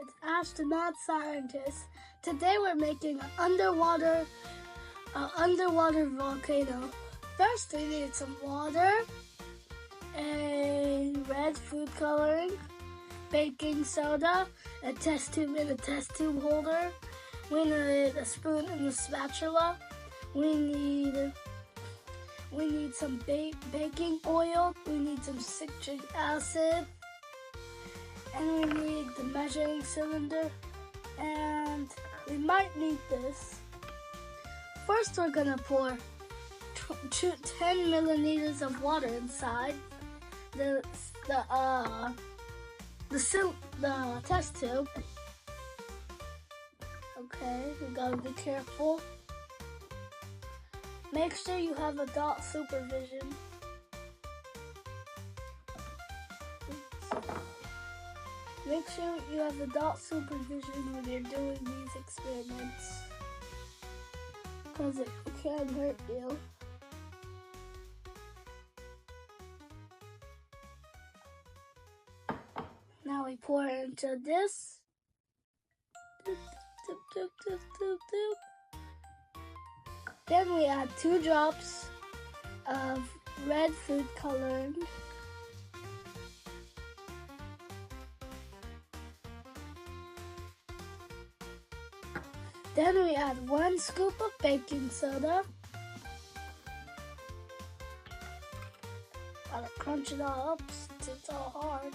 it's Ash the Mad Scientist. Today we're making an underwater volcano. First we need some water, a red food coloring, baking soda, a test tube and a test tube holder. We need a spoon and a spatula. We need some baking oil. We need some citric acid. And we need the measuring cylinder. And we might need this. First we're gonna pour 10 milliliters of water inside the test tube. Okay, we gotta be careful. Make sure you have adult supervision. Make sure you have adult supervision when you're doing these experiments, because it can hurt you. Now we pour it into this. Doop, doop, doop, doop, doop, doop. Then we add 2 drops of red food coloring. Then we add 1 scoop of baking soda. Gotta crunch it all up since it's all hard.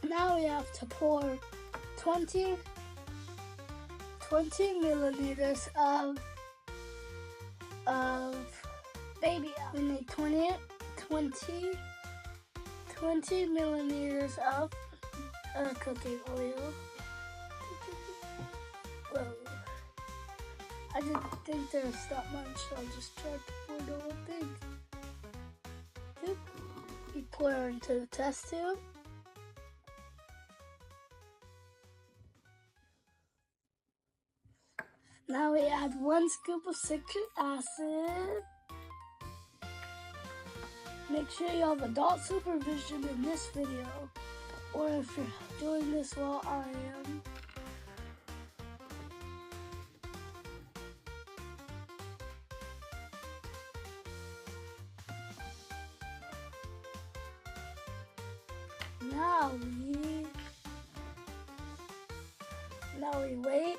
Now we have to pour 20 milliliters of baby oil. We need 20 milliliters of cooking oil. Whoa. I didn't think there was that much, so I just tried to pour the whole thing. You pour it into the test tube. Now we add 1 scoop of citric acid. Make sure you have adult supervision in this video, or if you're doing this while I am. Now we wait.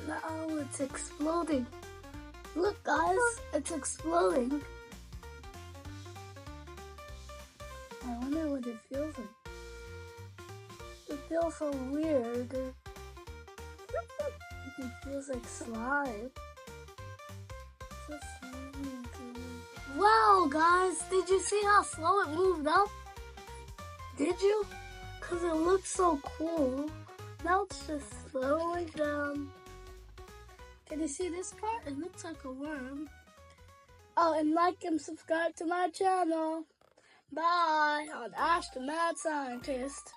Now it's exploding. Look guys, it's exploding. I wonder what it feels like. It feels so weird. It feels like slime. So slimy. Wow guys, did you see how slow it moved up? Did you? Because it looks so cool. Now it's just slowing down. Can you see this part? It looks like a worm. Oh, and like and subscribe to my channel. Bye on Ash the Mad Scientist.